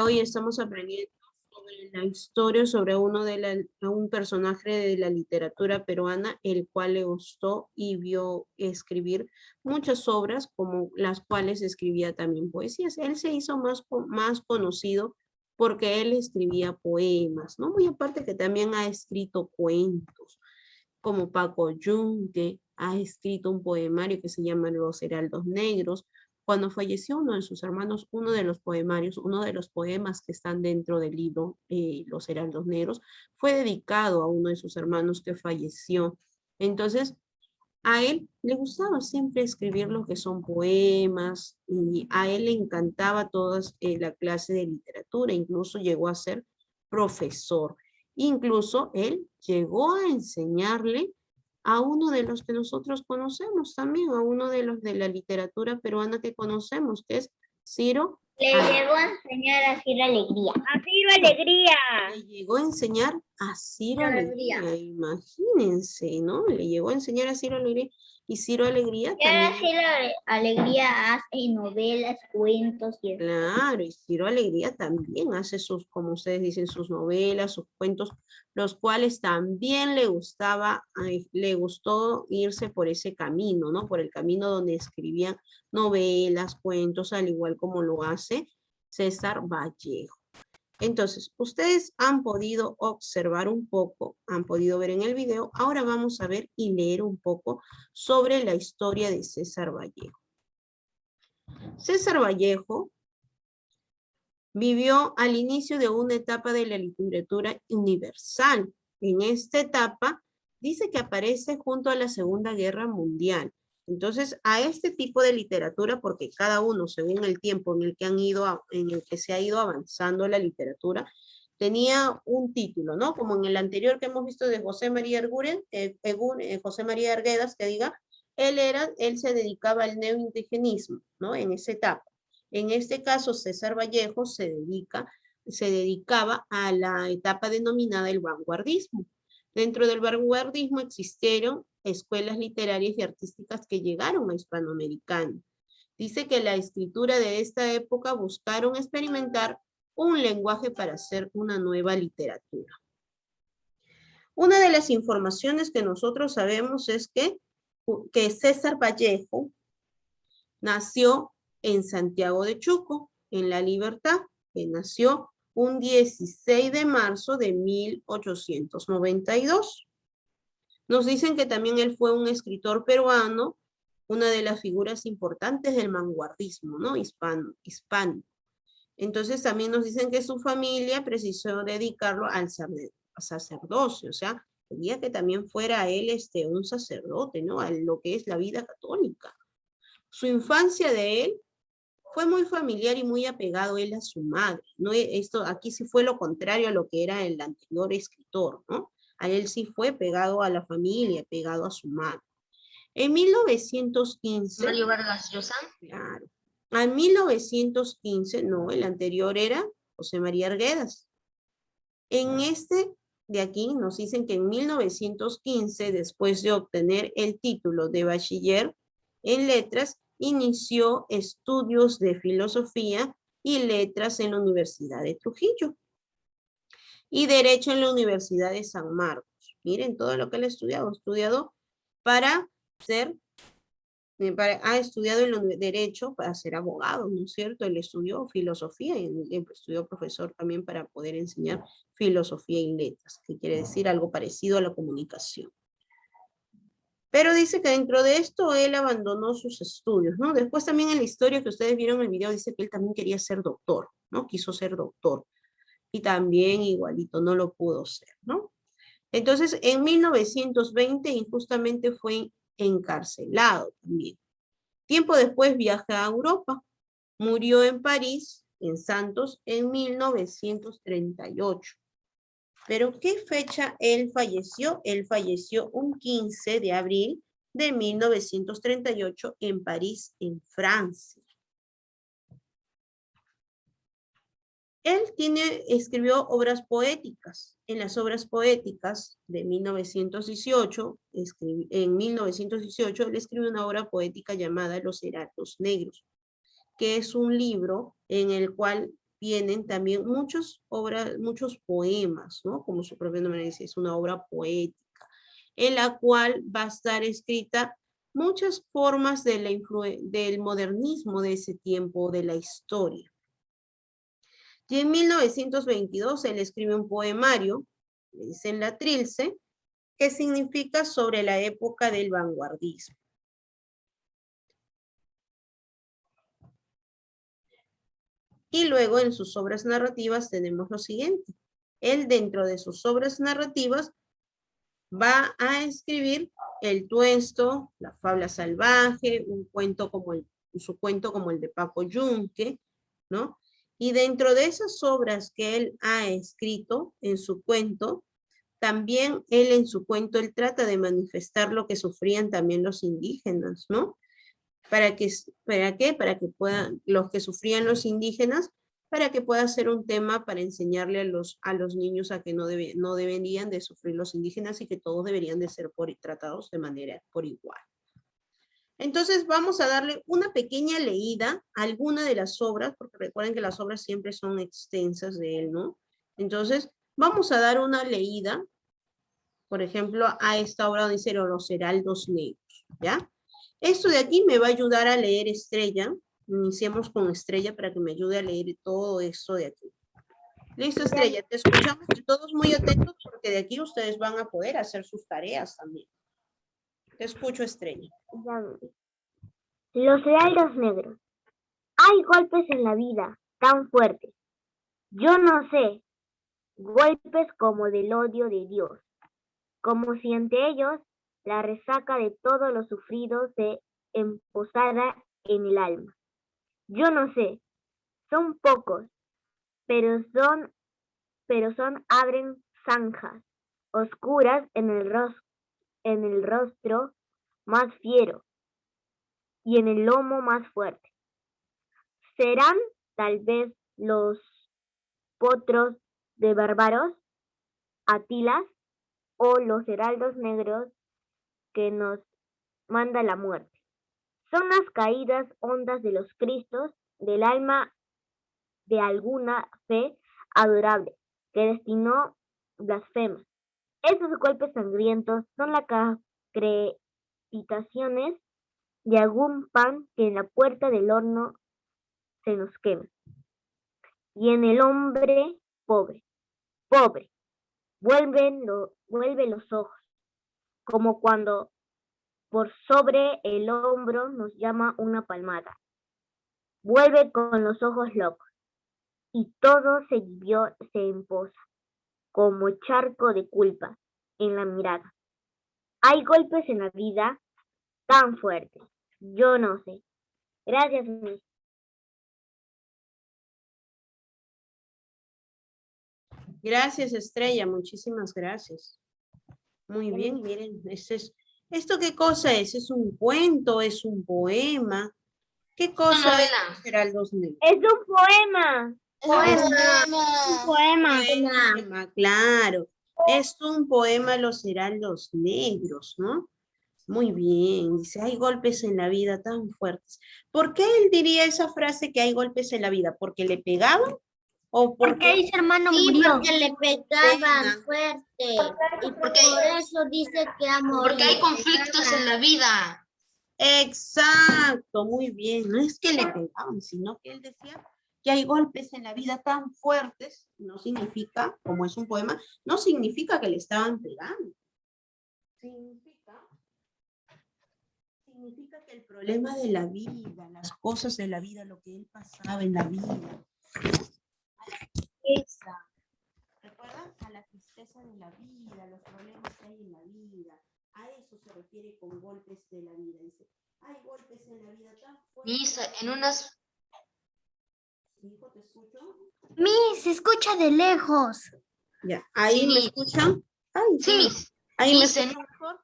hoy estamos aprendiendo sobre la historia sobre un personaje de la literatura peruana, el cual le gustó y vio escribir muchas obras, como las cuales escribía también poesías. Él se hizo más conocido porque él escribía poemas, ¿no? Muy aparte que también ha escrito cuentos, como Paco Yunque, ha escrito un poemario que se llama Los Heraldos Negros. Cuando falleció uno de sus hermanos, uno de los poemarios, uno de los poemas que están dentro del libro Los Heraldos Negros, fue dedicado a uno de sus hermanos que falleció. Entonces, a él le gustaba siempre escribir lo que son poemas y a él le encantaba toda la clase de literatura, incluso llegó a ser profesor. Incluso él llegó a enseñarle a uno de los que nosotros conocemos también, a uno de los de la literatura peruana que conocemos, que es Ciro. Le llegó a enseñar a Ciro Alegría. ¡A Ciro Alegría! Le llegó a enseñar a Ciro Alegría, imagínense, ¿no? Le llegó a enseñar a Ciro Alegría. Y Ciro Alegría Y ahora también. Ciro Alegría hace novelas, cuentos y eso. Claro, y Ciro Alegría también hace sus, como ustedes dicen, sus novelas, sus cuentos, los cuales también le gustó irse por ese camino, ¿no? Por el camino donde escribían novelas, cuentos, al igual como lo hace César Vallejo. Entonces, ustedes han podido observar un poco, han podido ver en el video, ahora vamos a ver y leer un poco sobre la historia de César Vallejo. César Vallejo vivió al inicio de una etapa de la literatura universal. En esta etapa dice que aparece junto a la Segunda Guerra Mundial. Entonces, a este tipo de literatura, porque cada uno, según el tiempo en el que se ha ido avanzando la literatura, tenía un título, ¿no? Como en el anterior que hemos visto de José María José María Arguedas, que diga, él se dedicaba al neoindigenismo, ¿no? En esa etapa. En este caso, César Vallejo se dedicaba a la etapa denominada el vanguardismo. Dentro del vanguardismo existieron escuelas literarias y artísticas que llegaron a Hispanoamericana. Dice que la escritura de esta época buscaron experimentar un lenguaje para hacer una nueva literatura. Una de las informaciones que nosotros sabemos es que César Vallejo nació en Santiago de Chuco, en La Libertad, que nació un 16 de marzo de 1892. Nos dicen que también él fue un escritor peruano, una de las figuras importantes del vanguardismo, ¿no? Hispano. Entonces también nos dicen que su familia precisó dedicarlo al sacerdocio, o sea, quería que también fuera él un sacerdote, ¿no? A lo que es la vida católica. Su infancia de él fue muy familiar y muy apegado él a su madre, ¿no? Esto aquí sí fue lo contrario a lo que era el anterior escritor, ¿no? A él sí fue pegado a la familia, pegado a su madre. En 1915... Mario Vargas Llosa. Claro. En 1915, no, el anterior era José María Arguedas. En este de aquí nos dicen que en 1915, después de obtener el título de bachiller en letras, inició estudios de filosofía y letras en la Universidad de Trujillo y derecho en la Universidad de San Marcos. Miren todo lo que él ha estudiado para ser, ha estudiado el derecho para ser abogado, ¿no es cierto? Él estudió filosofía y estudió profesor también para poder enseñar filosofía y letras, que quiere decir algo parecido a la comunicación. Pero dice que dentro de esto él abandonó sus estudios, ¿no? Después también en la historia que ustedes vieron en el video dice que él también quería ser doctor, ¿no? Quiso ser doctor. Y también igualito no lo pudo ser, ¿no? Entonces en 1920 injustamente fue encarcelado también. Tiempo después viaja a Europa. Murió en París, en Santos, en 1938. ¿Pero qué fecha él falleció? Él falleció un 15 de abril de 1938 en París, en Francia. Él escribió obras poéticas. En las obras poéticas de 1918, en 1918, él escribió una obra poética llamada Los Heraldos Negros, que es un libro en el cual vienen también muchos poemas, ¿no? Como su propio nombre dice, es una obra poética, en la cual va a estar escrita muchas formas de del modernismo de ese tiempo, de la historia. Y en 1922 él escribe un poemario, le dicen La Trilce, que significa sobre la época del vanguardismo. Y luego en sus obras narrativas tenemos lo siguiente. Él dentro de sus obras narrativas va a escribir El Tuesto, La Fabla Salvaje, su cuento como el de Paco Yunque, ¿no? Y dentro de esas obras que él ha escrito en su cuento, también él en su cuento, él trata de manifestar lo que sufrían también los indígenas, ¿no? ¿Para qué? Para que puedan, los que sufrían los indígenas, para que pueda ser un tema para enseñarle a los niños a que no deberían de sufrir los indígenas y que todos deberían de ser tratados de manera por igual. Entonces vamos a darle una pequeña leída a alguna de las obras, porque recuerden que las obras siempre son extensas de él, ¿no? Entonces vamos a dar una leída, por ejemplo, a esta obra donde dice Los Heraldos Negros, ¿ya? Esto de aquí me va a ayudar a leer Estrella. Iniciemos con Estrella para que me ayude a leer todo esto de aquí. Listo, Estrella, te escuchamos y todos muy atentos porque de aquí ustedes van a poder hacer sus tareas también. Te escucho, Estrella. Los heraldos negros. Hay golpes en la vida tan fuertes. Yo no sé, golpes como del odio de Dios, como si ante ellos la resaca de todo lo sufrido se emposara en el alma. Yo no sé, son pocos, pero abren zanjas oscuras en el rostro más fiero y en el lomo más fuerte. Serán tal vez los potros de bárbaros, Atilas, o los heraldos negros que nos manda la muerte. Son las caídas hondas de los Cristos del alma de alguna fe adorable que destinó blasfema. Esos golpes sangrientos son las crepitaciones de algún pan que en la puerta del horno se nos quema. Y en el hombre pobre, vuelve los ojos, como cuando por sobre el hombro nos llama una palmada. Vuelve con los ojos locos, y todo se emposa, como charco de culpa, en la mirada. Hay golpes en la vida tan fuertes, yo no sé. Gracias, Miss. Gracias, Estrella, muchísimas gracias. Muy bien, miren, ¿esto qué cosa es? ¿Es un cuento? ¿Es un poema? ¿Qué cosa es Los Heraldos Negros? Es un poema. Poema, claro. Es un poema Los Heraldos Negros, ¿no? Muy bien, dice, hay golpes en la vida tan fuertes. ¿Por qué él diría esa frase que hay golpes en la vida? ¿Porque le pegaban? ¿O Porque ese hermano murió. porque le pegaban fuerte. Y por eso dice que ha morido. Porque hay conflictos en la vida. Exacto, muy bien. No es que le pegaban, sino que él decía que hay golpes en la vida tan fuertes, no significa, como es un poema, no significa que le estaban pegando. Significa que el problema de la vida, las cosas de la vida, lo que él pasaba en la vida, a la tristeza, ¿recuerdan? A la tristeza de la vida, los problemas que hay en la vida, a eso se refiere con golpes de la vida. Dice, hay golpes en la vida tan fuertes. Misa, en unas... Hijo, ¿te escucho? Miss, se escucha de lejos. Ya, ¿ahí Sí, me escuchan? Ay, sí, Miss. ¿ahí me Miss, escuchan mejor?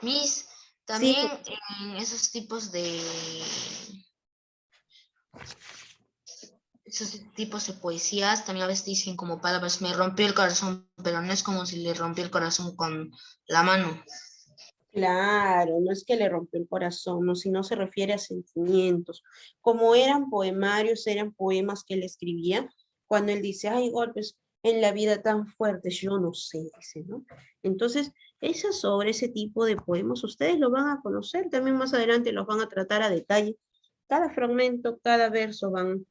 Miss, también Sí. en esos tipos de... Esos tipos de poesías también a veces dicen como palabras, me rompió el corazón, pero no es como si le rompió el corazón con la mano. Claro, no es que le rompió el corazón, no, sino se refiere a sentimientos. Como eran poemarios, eran poemas que él escribía, cuando él dice, hay golpes en la vida tan fuertes, yo no sé, dice, ¿no? Entonces, esas sobre ese tipo de poemas, ustedes lo van a conocer, también más adelante los van a tratar a detalle. Cada fragmento, cada verso van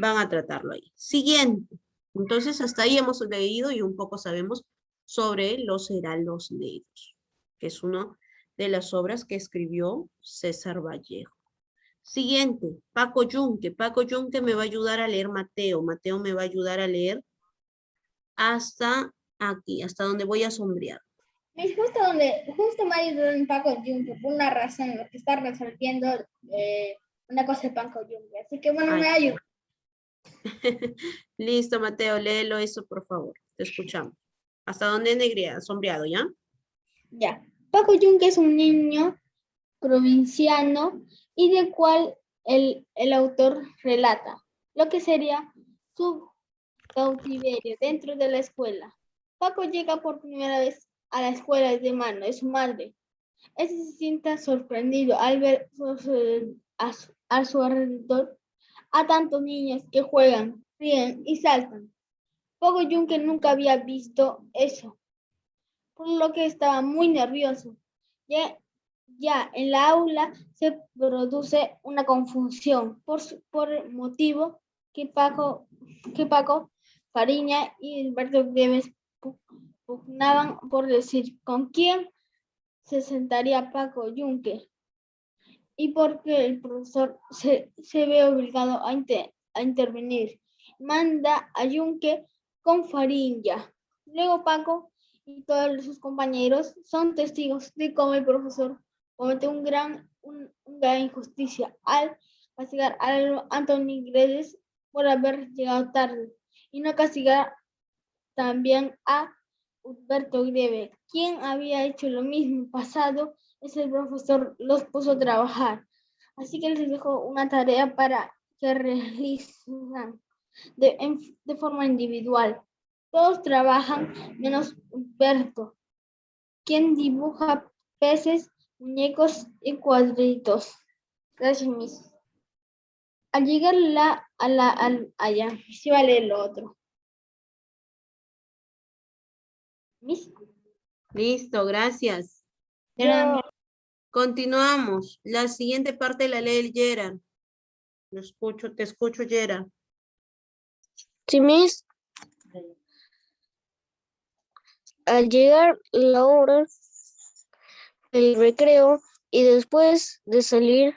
a tratarlo ahí. Siguiente. Entonces, hasta ahí hemos leído y un poco sabemos sobre los heraldos negros, que es uno de las obras que escribió César Vallejo. Siguiente, Paco Yunque. Paco Yunque me va a ayudar a leer Mateo. Mateo me va a ayudar a leer hasta aquí, hasta donde voy a sombrear. Es justo Mario en Paco Yunque, por una razón, lo que está resolviendo una cosa de Paco Yunque. Así que bueno, Ay. me ayuda. Listo, Mateo, léelo eso, por favor. Te escuchamos. ¿Hasta dónde negría? Sombreado, ¿ya? Ya. Paco Yunque es un niño provinciano y del cual el autor relata lo que sería su cautiverio dentro de la escuela. Paco llega por primera vez a la escuela de mano de su madre. Este se siente sorprendido al ver a su alrededor a tantos niños que juegan, ríen y saltan. Paco Yunque nunca había visto eso, por lo que estaba muy nervioso. Ya en la aula se produce una confusión por el motivo que Paco Fariña y Alberto Greves pugnaban por decir con quién se sentaría Paco Yunque y porque el profesor se ve obligado a intervenir. Manda a Yunque con Fariña. Luego Paco y todos sus compañeros son testigos de cómo el profesor comete una gran injusticia al castigar a Anthony Gredes por haber llegado tarde y no castigar también a Humberto Greve, quien había hecho lo mismo pasado, es el profesor los puso a trabajar. Así que les dejó una tarea para que realicen de forma individual. Todos trabajan menos Humberto, quien dibuja peces, muñecos y cuadritos. Gracias, Miss. Al llegar allá, sí va a leer lo otro. Miss. Listo, gracias. Yo, Continuamos. La siguiente parte la lee el Gerard. Te escucho, Gerard. sí, Miss, al llegar la hora del recreo y después de salir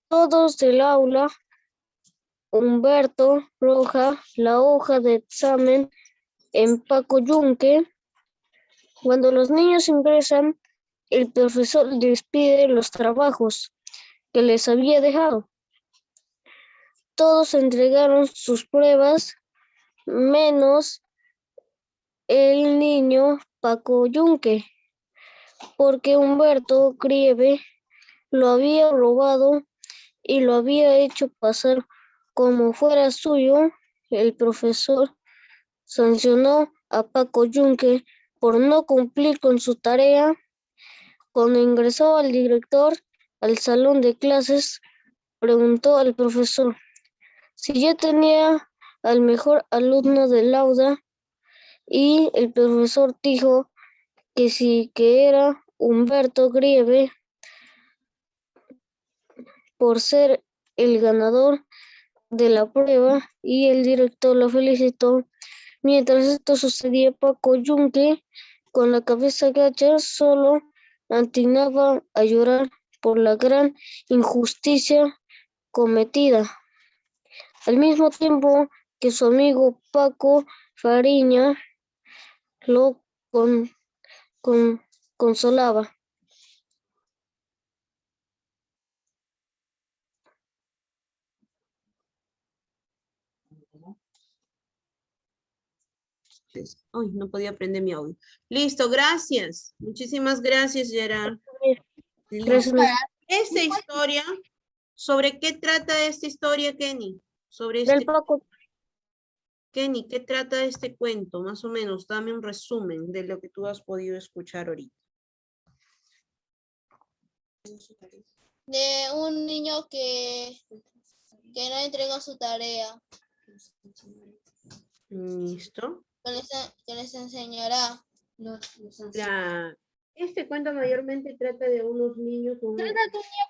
todos del aula, Humberto roja la hoja de examen en Paco Yunque. Cuando los niños ingresan, el profesor les pide los trabajos que les había dejado. Todos entregaron sus pruebas, menos el niño Paco Yunque, porque Humberto Grieve lo había robado y lo había hecho pasar como fuera suyo. El profesor sancionó a Paco Yunque por no cumplir con su tarea. Cuando ingresó al director al salón de clases, preguntó al profesor si ya tenía al mejor alumno del aula y el profesor dijo que sí, que era Humberto Grieve por ser el ganador de la prueba y el director lo felicitó. Mientras esto sucedía, Paco Yunque, con la cabeza agacha, solo atinaba a llorar por la gran injusticia cometida. Al mismo tiempo que su amigo Paco Fariña lo consolaba. Ay, no podía prender mi audio. Listo, gracias. Muchísimas gracias, Gerard. Listo. Gracias. Esta historia, ¿sobre qué trata esta historia, Kenny? Sobre Del Paco, Kenny, ¿qué trata este cuento? Más o menos, dame un resumen de lo que tú has podido escuchar ahorita. De un niño que no entregó su tarea, Listo. que les enseñará. Este cuento mayormente trata de unos niños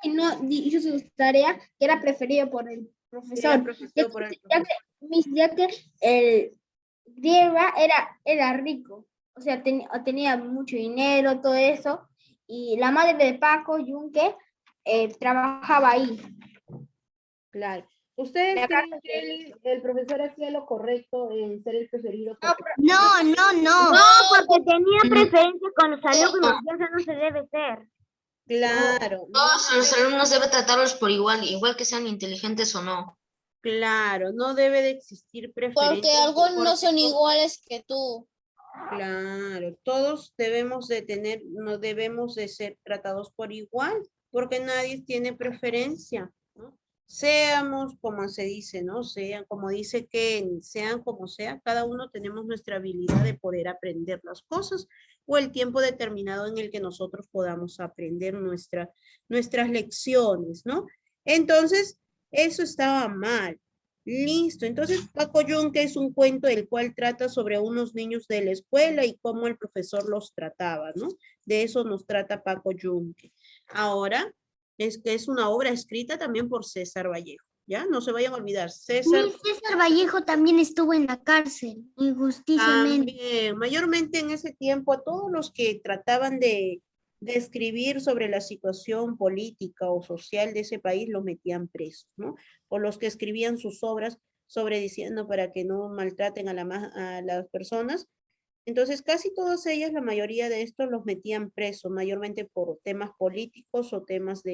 Que no hizo su tarea, que era preferido por el profesor. Ya que el griego era rico, o sea, tenía mucho dinero, todo eso, y la madre de Paco Yunque trabajaba ahí. Claro. ¿Ustedes La creen carta que el profesor hacía lo correcto en ser el preferido? No, porque tenía preferencia con los alumnos, y eso no se debe ser. Claro, Todos los alumnos deben tratarlos por igual, igual que sean inteligentes o no. claro, no debe de existir preferencia. Porque algunos no son iguales que tú. Claro, todos debemos de tener, no debemos de ser tratados por igual, porque nadie tiene preferencia, ¿no? Seamos como se dice, ¿no? Sean como dice que sean como sea, cada uno tenemos nuestra habilidad de poder aprender las cosas o el tiempo determinado en el que nosotros podamos aprender nuestras lecciones, ¿no? Entonces, eso estaba mal. Listo, entonces Paco Yunque es un cuento el cual trata sobre unos niños de la escuela y cómo el profesor los trataba, ¿no? De eso nos trata Paco Yunque. Ahora, es que es una obra escrita también por César Vallejo, ¿ya? No se vayan a olvidar, César César Vallejo también estuvo en la cárcel, injusticiamente. también, mayormente en ese tiempo, a todos los que trataban de escribir sobre la situación política o social de ese país, los metían presos, ¿no? O los que escribían sus obras sobre diciendo para que no maltraten a las personas. Entonces, casi todas ellas, la mayoría de estos los metían presos, mayormente por temas políticos o temas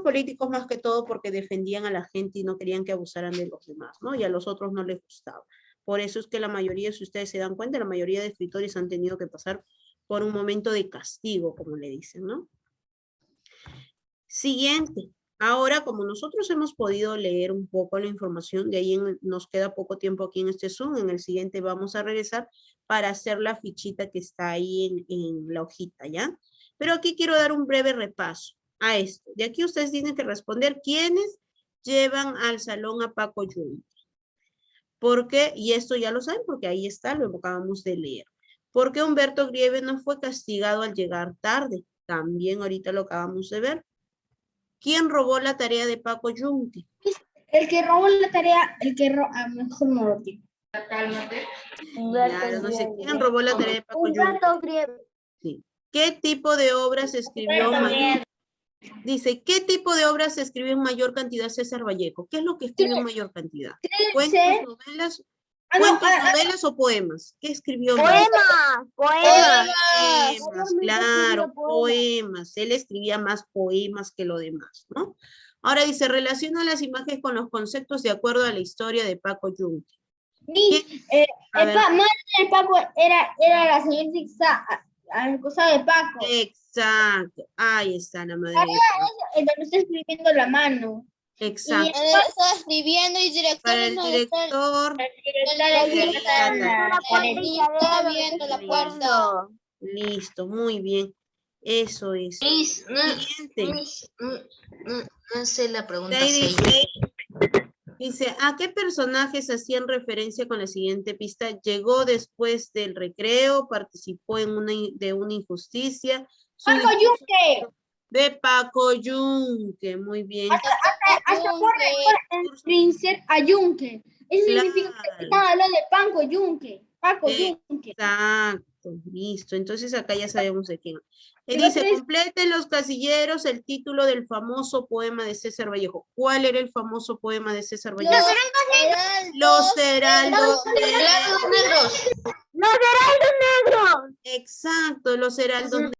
políticos más que todo porque defendían a la gente y no querían que abusaran de los demás, ¿no? Y a los otros no les gustaba. Por eso es que la mayoría, si ustedes se dan cuenta, la mayoría de escritores han tenido que pasar por un momento de castigo, como le dicen, ¿no? Siguiente. Ahora, como nosotros hemos podido leer un poco la información, de ahí nos queda poco tiempo aquí en este Zoom, en el siguiente vamos a regresar para hacer la fichita que está ahí en la hojita, ¿ya? Pero aquí quiero dar un breve repaso a esto. De aquí ustedes tienen que responder quiénes llevan al salón a Paco Yunque. Porque, y esto ya lo saben porque ahí está, lo acabamos de leer. Porque Humberto Grieve no fue castigado al llegar tarde. También ahorita lo acabamos de ver. ¿Quién robó la tarea de Paco Yunque? El que robó la tarea, mejor no lo digo. Claro, no sé quién robó la tarea de Paco Yunque. Humberto Grieve. Sí. ¿Qué tipo de obras escribió mayor? Dice, ¿qué tipo de obras escribió en mayor cantidad César Vallejo? ¿Qué es lo que escribió en mayor cantidad? ¿Cuentos, novelas? ¿Cuentos, novelas o poemas? ¿Qué escribió? Poemas. Poemas, claro, poemas. Él escribía más poemas que lo demás, ¿no? Ahora dice, relaciona las imágenes con los conceptos de acuerdo a la historia de Paco Yunque. Madre de Paco era la señorita cosa de Paco. Exacto, ahí está la madre de Paco. Donde está escribiendo la mano. Exacto. Y estaba escribiendo y Para el director. Estaba viendo la puerta. Listo, muy bien. Eso es. Miss, Siguiente. no sé la pregunta De ahí 6. dice, ¿a qué personajes hacían referencia con la siguiente pista? Llegó después del recreo, participó de una injusticia. Paco Yunque. De Paco Yunque, muy bien. Hasta por el príncipe a Yunque. Eso significa que estaba hablando de Paco Yunque. Paco Yunque. Exacto, listo. Entonces acá ya sabemos de quién. Dice, complete los casilleros el título del famoso poema de César Vallejo. ¿Cuál era el famoso poema de César Vallejo? Los heraldos negros. Los heraldos negros. Exacto, los heraldos negros.